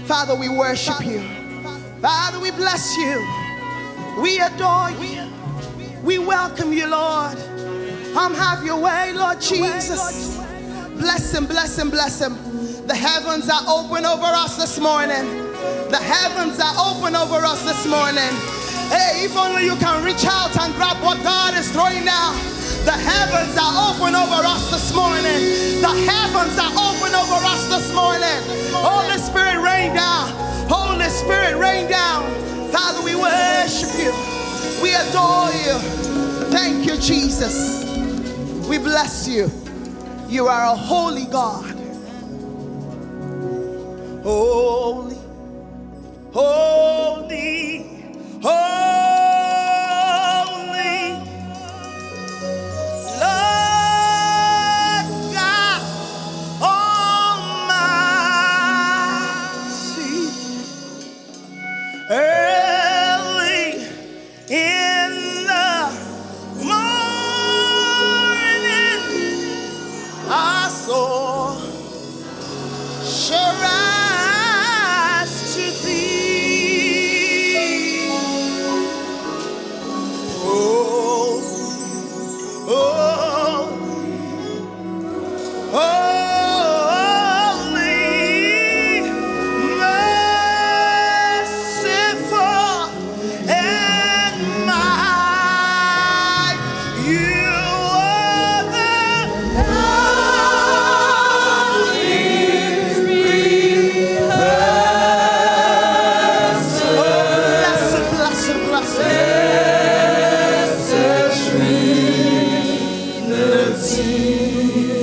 Father, we worship you. Father, we bless you. We adore you. We welcome you, Lord. Have your way, Lord Jesus. Bless him, bless him, bless him. The heavens are open over us this morning. The heavens are open over us this morning. Hey, if only you can reach out and grab what God is throwing down. The heavens are open over us this morning. The heavens are open over us this morning. Holy Spirit, rain down. Holy Spirit, rain down. Father, we worship you. We adore you. Thank you, Jesus. We bless you. You are a holy God. Holy, holy, holy. Early in the morning, our soul shall rise to thee. Oh, oh, oh.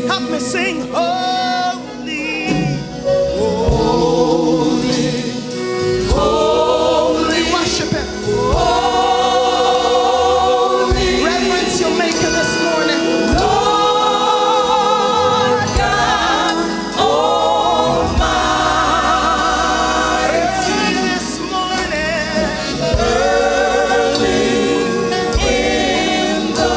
Help me sing, holy, holy, holy. Worship him. Holy. Reverence your maker this morning. Lord God Almighty. This morning. Early in the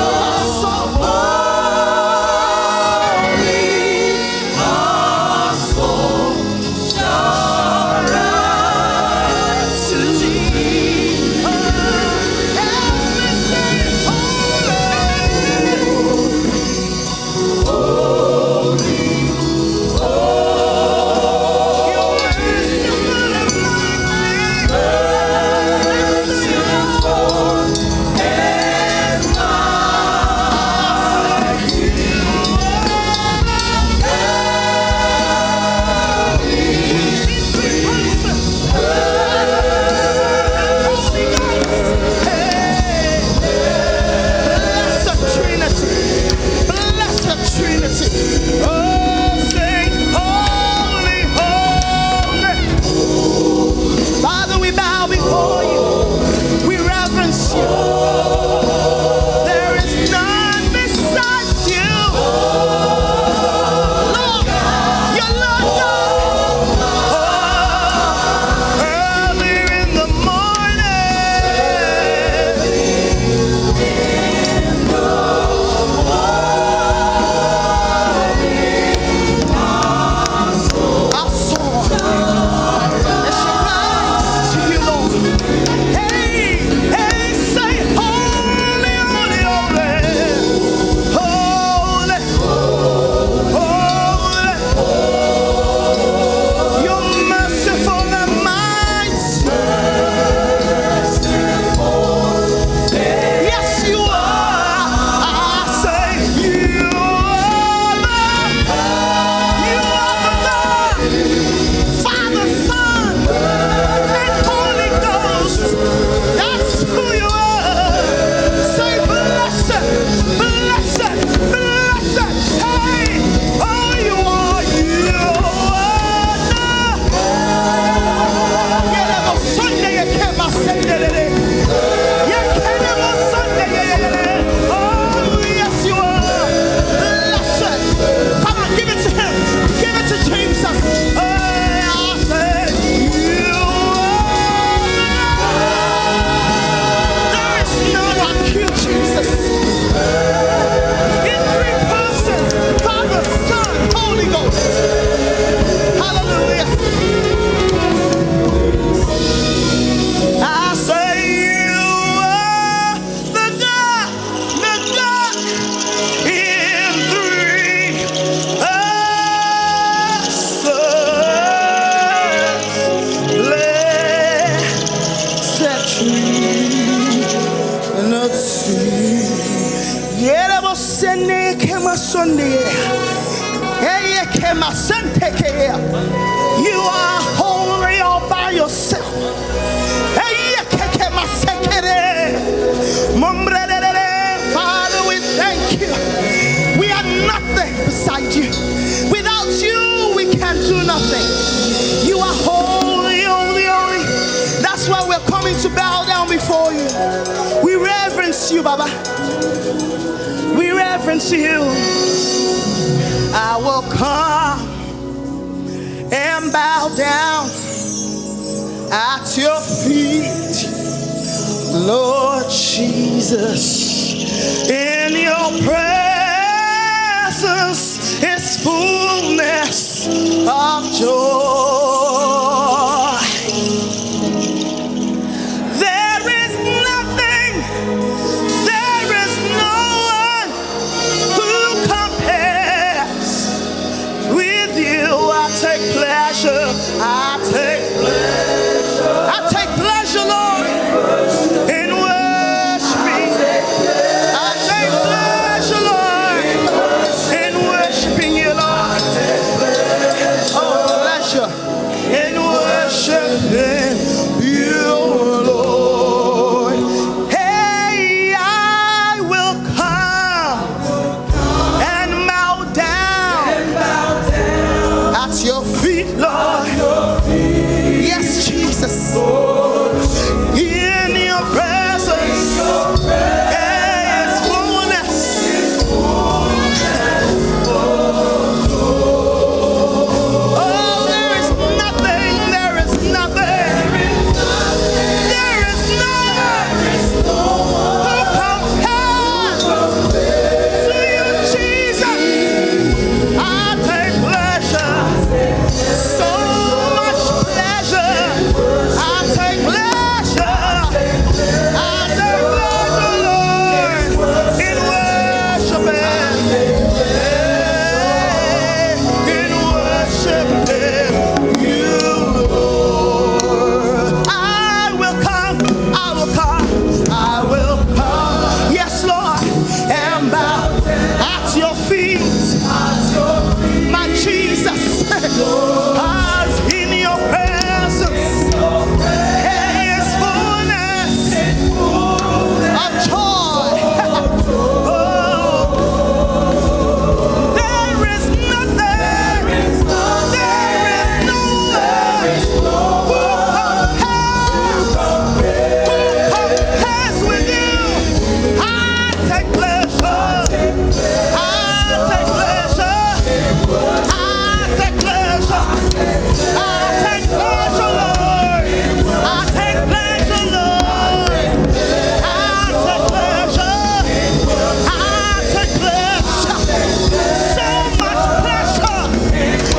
Hallelujah. nothing. You are holy, holy, holy. That's why we're coming to bow down before you. We reverence you, Baba. We reverence you. I will come and bow down at your feet, Lord Jesus. In your presence is fullness of joy. There is nothing, there is no one who compares with you. I take pleasure, I take pleasure, I take pleasure, Lord, in worshiping. I take pleasure, Lord, in worshiping you, Lord. Oh, pleasure in worshiping you, Lord. Hey, I will come and bow down at your feet, Lord. Yes, Jesus. In your presence, is fullness. Oh, there is nothing, there is nothing, there is no one who compares to you, Jesus. I take pleasure, so much pleasure. I take pleasure, I take pleasure, Lord, in worshiping, in worshiping you, Lord. I will come, I will come, I will come, yes, Lord, and bow at your feet, my Jesus. As in your presence, there is fullness of joy. Oh, there is nothing, there is no one who compares with you. I take pleasure, I take pleasure, I take pleasure, I take pleasure, Lord. I take pleasure, Lord. I take pleasure, I take pleasure, so much pleasure.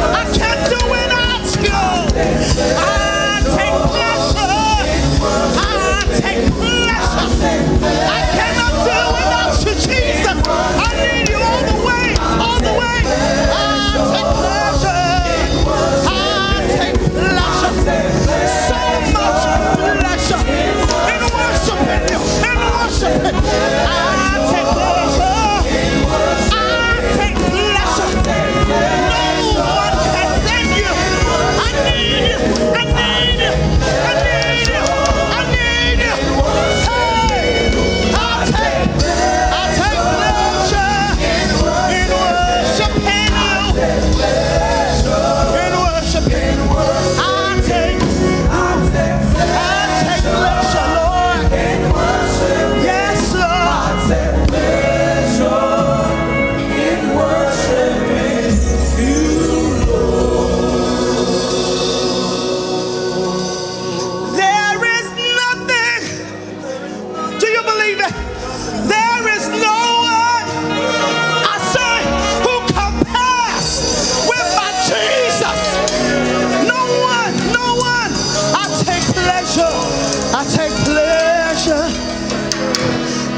I can't do without you. I take pleasure, I take pleasure. I cannot do without you, Jesus. I need you all the way, all the way. I take pleasure, I take pleasure, so much pleasure in worshiping you, in worshiping. I take pleasure, I take pleasure. No one can thank you. I need you, I need you, I need you, I need you. Hey, I take pleasure in worshiping you, in worshiping. I take pleasure, Lord. Yes, Lord. There is nothing. Do you believe it? There is no one, I say, who compares with my Jesus. No one, no one. I take pleasure, I take pleasure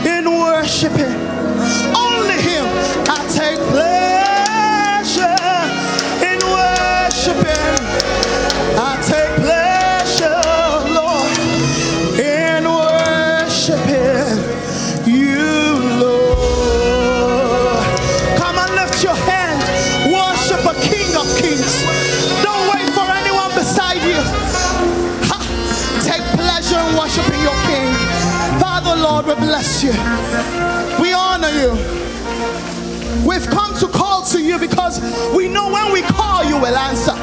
in worshiping only Him. I take pleasure in worshiping. I take pleasure, Lord, in worshiping you, Lord. Come and lift your hand. Worship a King of Kings. Don't wait for anyone beside you. Ha! Take pleasure in worshiping your King. Father, Lord, we bless you. We honor you. We've come to call to you because we know when we call, you will answer.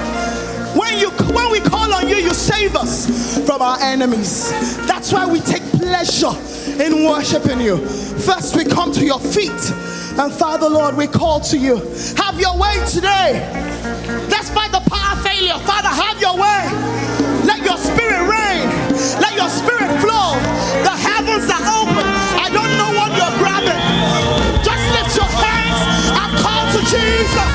When we call on you, you save us from our enemies. That's why we take pleasure in worshiping you. First, we come to your feet. And Father, Lord, we call to you. Have your way today. Despite the power failure, Father, have your way. Let your spirit reign. Let your spirit flow. The heavens are open. I don't know what you're grabbing. Just lift your hands and call to Jesus.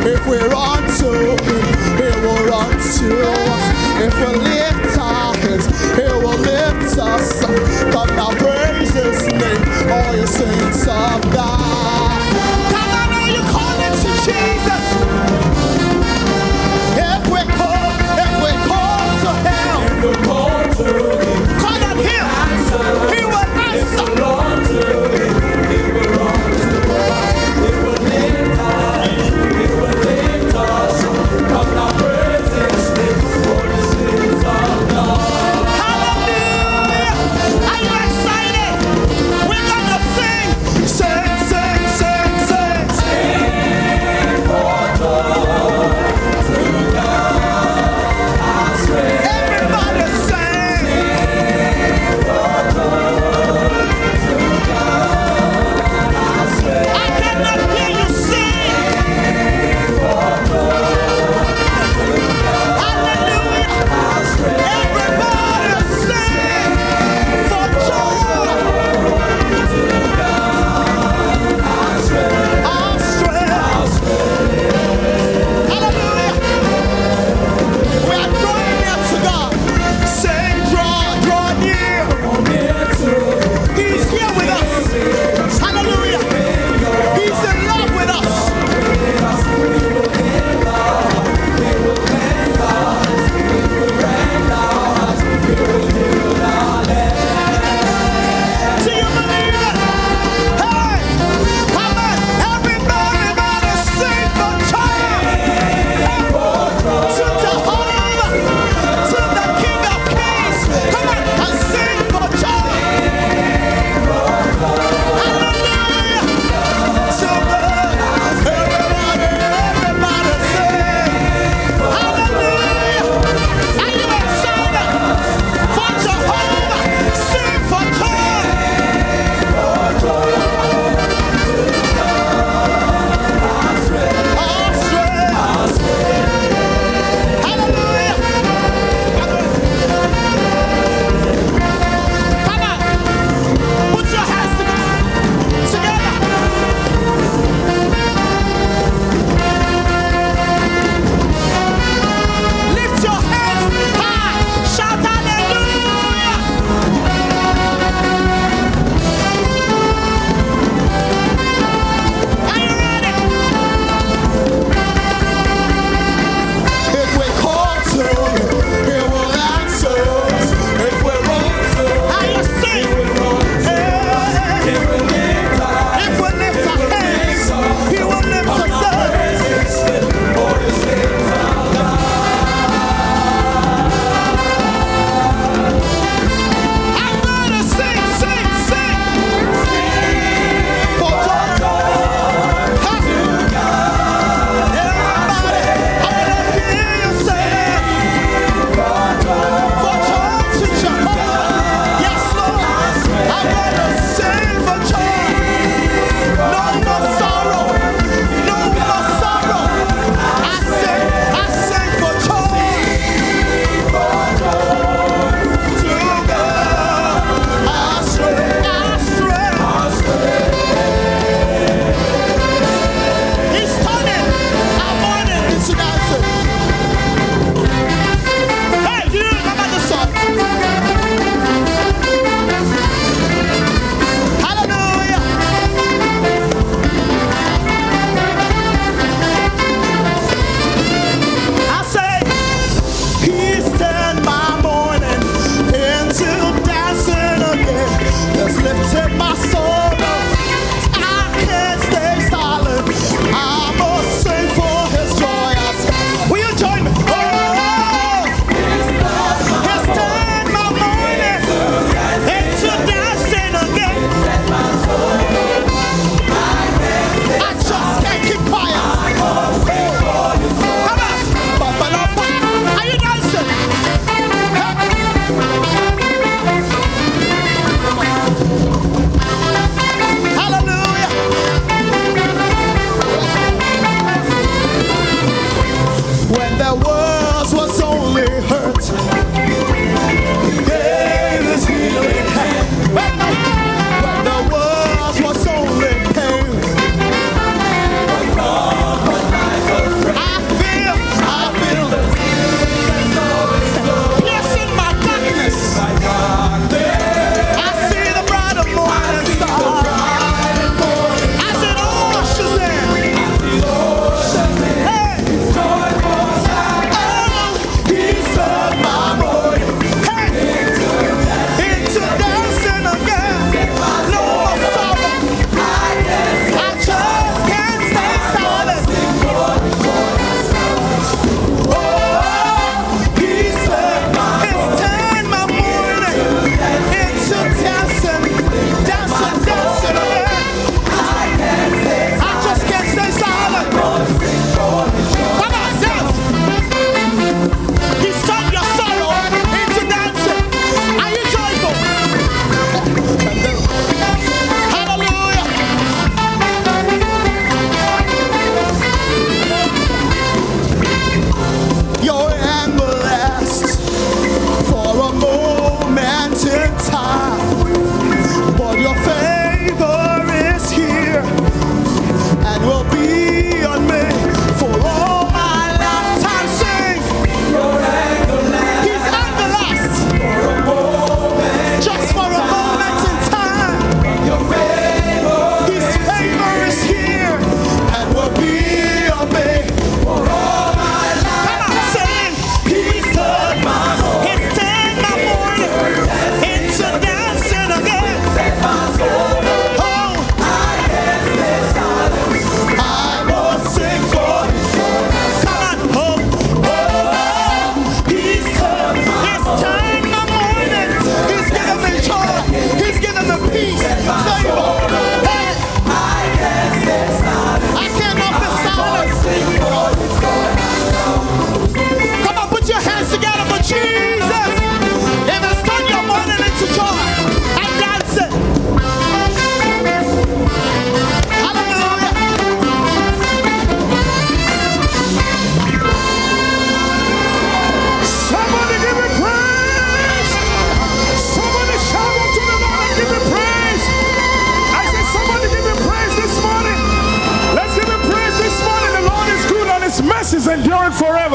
If we run to him, he will run to us. If we lift our hands, he will lift us. Come now, praise his name, all you saints of God. Come on, now you call it to Jesus. If we call to him, call on him, he will answer. Hallelujah! Are you excited? We're gonna sing.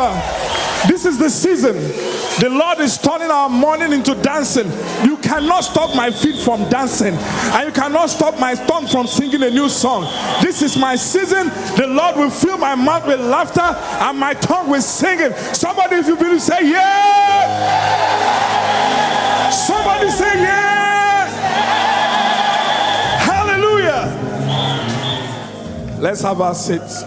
ever. This is the season. The Lord is turning our mourning into dancing. You cannot stop my feet from dancing, and you cannot stop my tongue from singing a new song. This is my season. The Lord will fill my mouth with laughter and my tongue with singing. Somebody, if you believe, say yeah. Somebody say yeah. Hallelujah. Let's have our seats.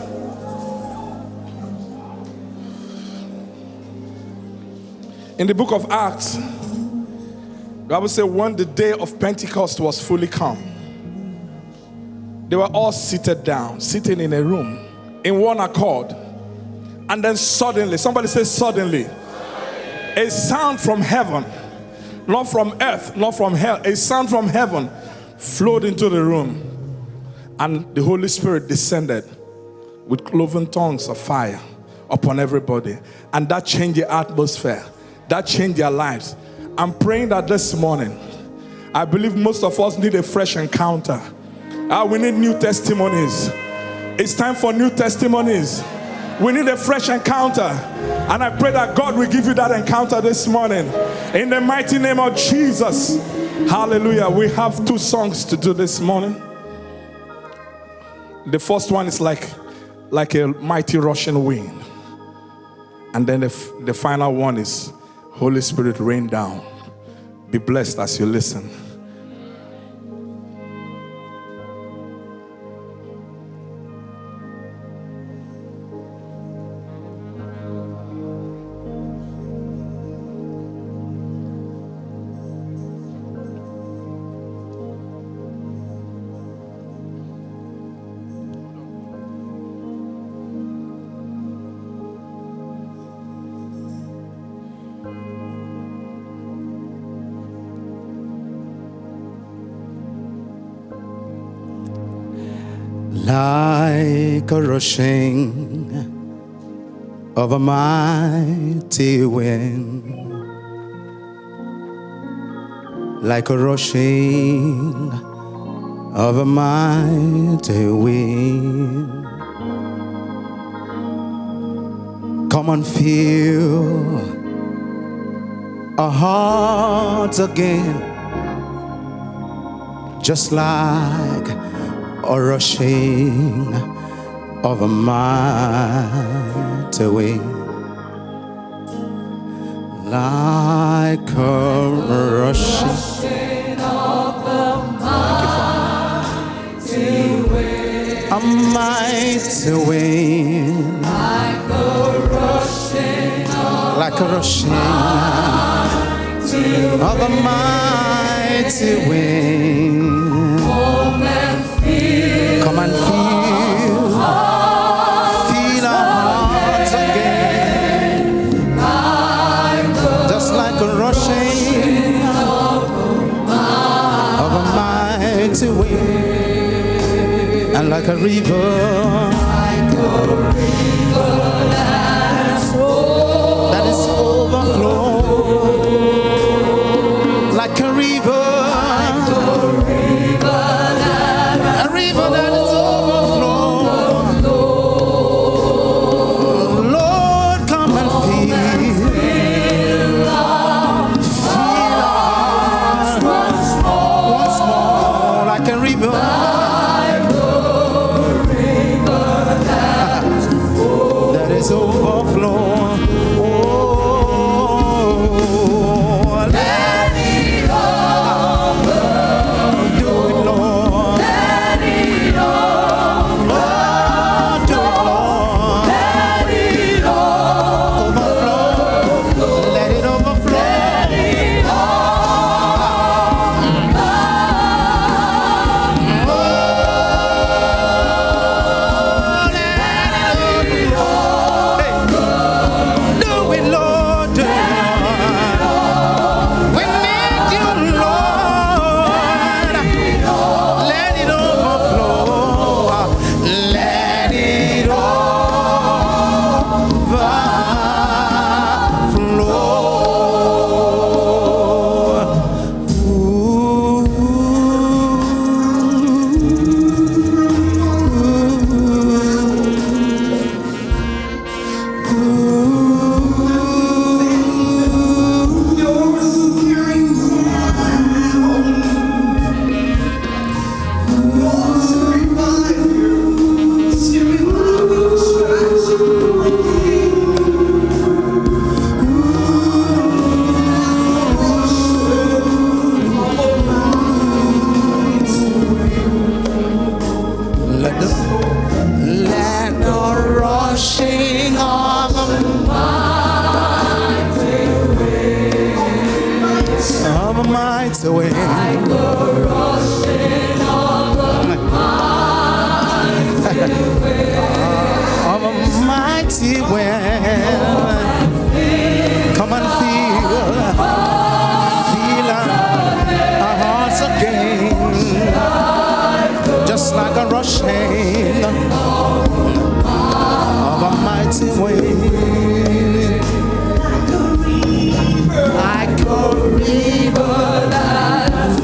In the book of Acts, the Bible says when the day of Pentecost was fully come, they were all seated down, sitting in a room, in one accord. And then suddenly, somebody says suddenly, a sound from heaven, not from earth, not from hell, a sound from heaven flowed into the room. And the Holy Spirit descended with cloven tongues of fire upon everybody. And that changed the atmosphere. That changed their lives. I'm praying that this morning, I believe most of us need a fresh encounter. We need new testimonies. It's time for new testimonies. We need a fresh encounter. And I pray that God will give you that encounter this morning. In the mighty name of Jesus. Hallelujah. We have 2 songs to do this morning. The first one is like a mighty rushing wind. And then the final one is Holy Spirit, rain down. Be blessed as you listen. Like a rushing of a mighty wind, like a rushing of a mighty wind, come and fill our hearts again, just like a rushing of a mighty wind, like a rushing of a mighty wind, a mighty wind, like a rushing of a mighty wind. Come and feel our hearts again, just like a rushing of a mighty wind, and like a river that is overflowing, like a river. That is overflowing. Lord, come and fill us once more, like a river. Of a mighty wind. Come and feel our hearts again, just like a rushing of a mighty wind, like a river that is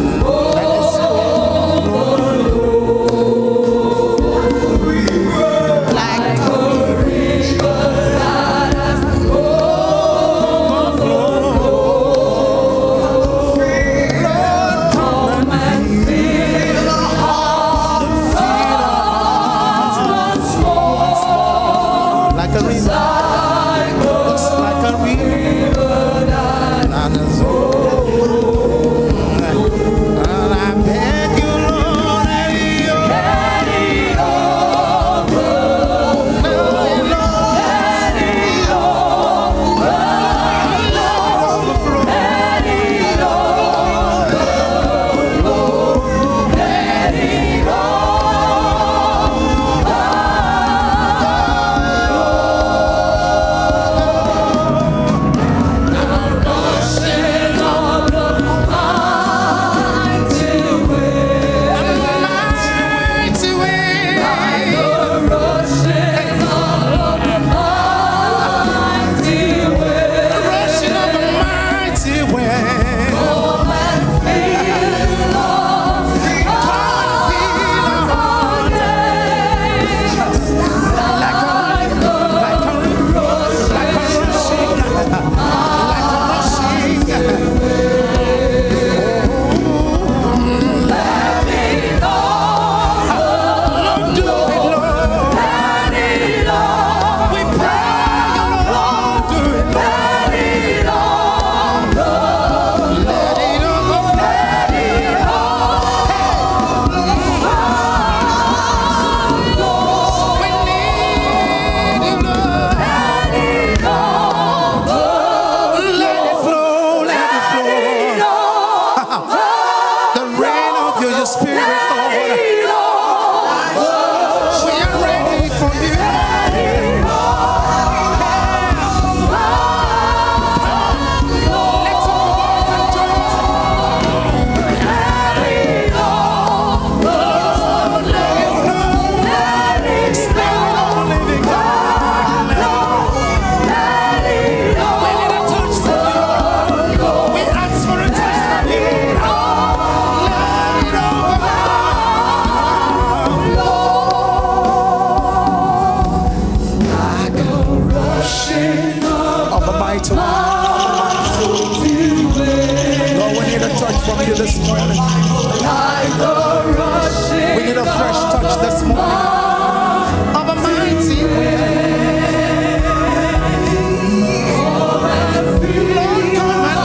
this morning. We need a fresh touch this morning of a mighty wind. Lord, come and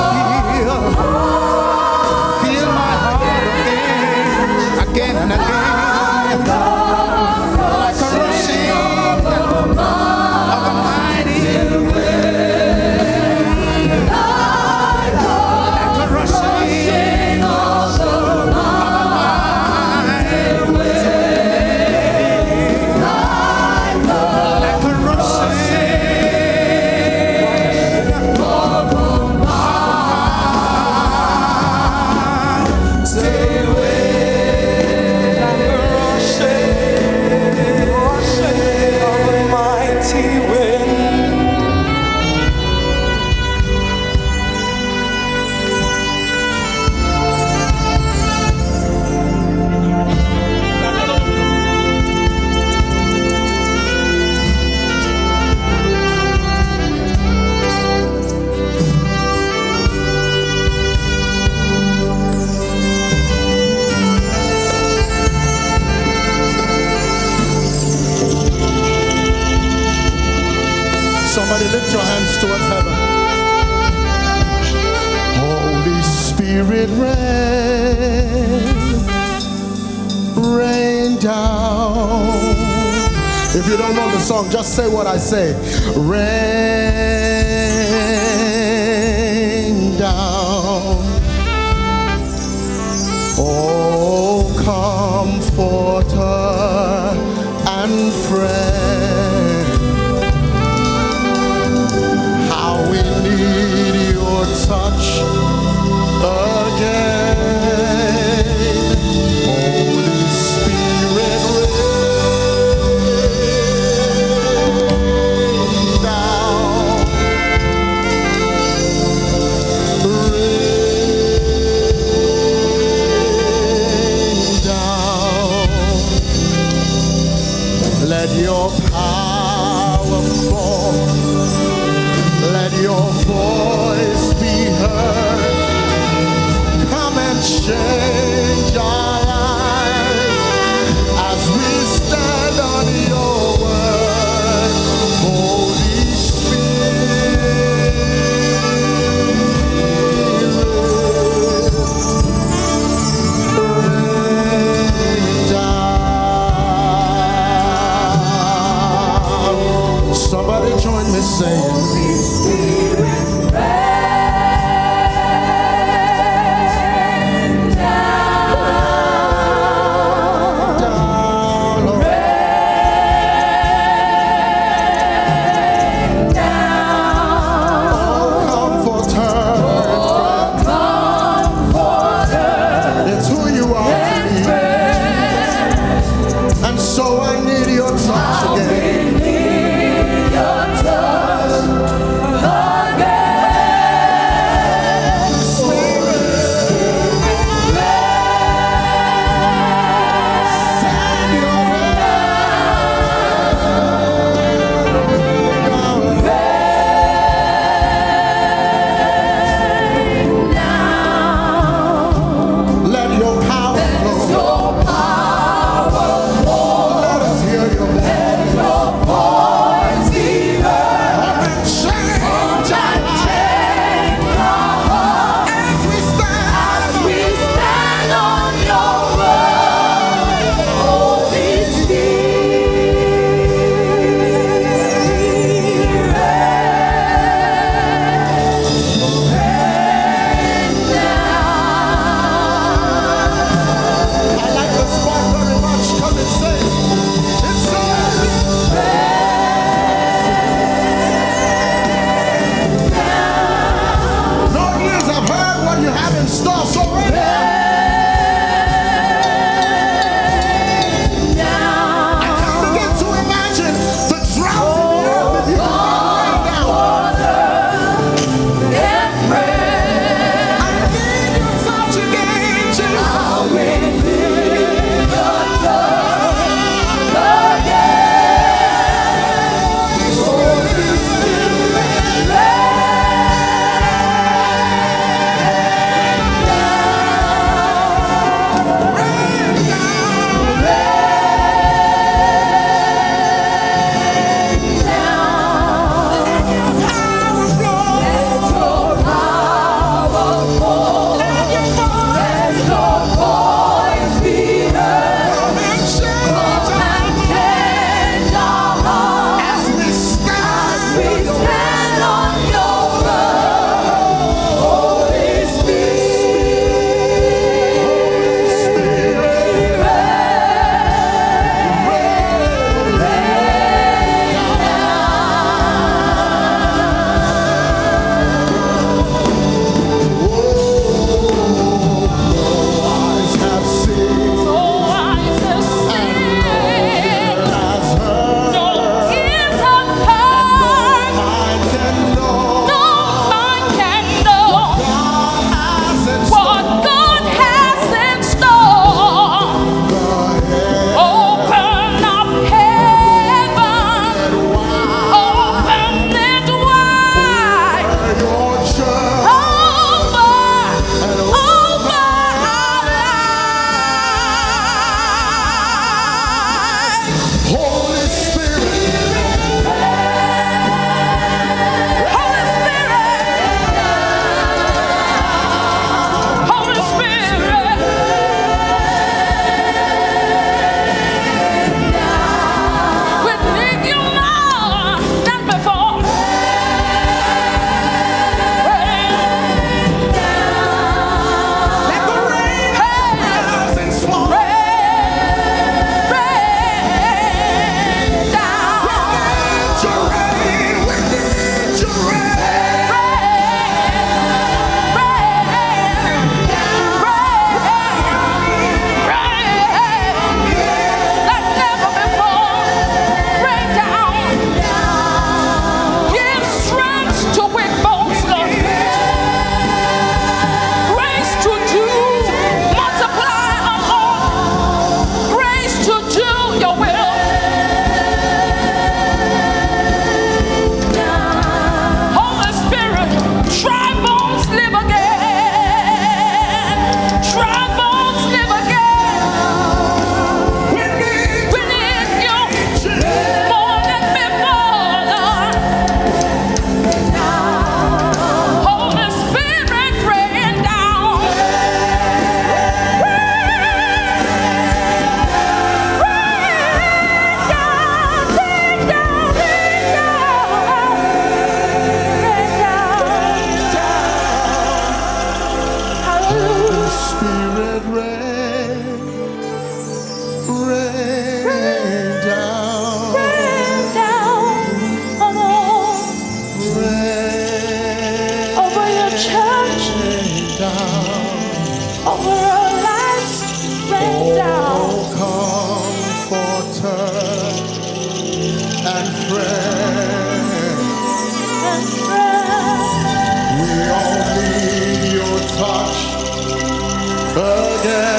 feel my heart again and again, like a rushing of a mighty wind, like a rushing of a mighty wind, like a rushing of a mighty wind. Somebody lift your hands towards heaven. Holy Spirit, rain down. If you don't know the song, just say what I say. Rain down. over our lives right now. Comforter and friend, we all need your touch again.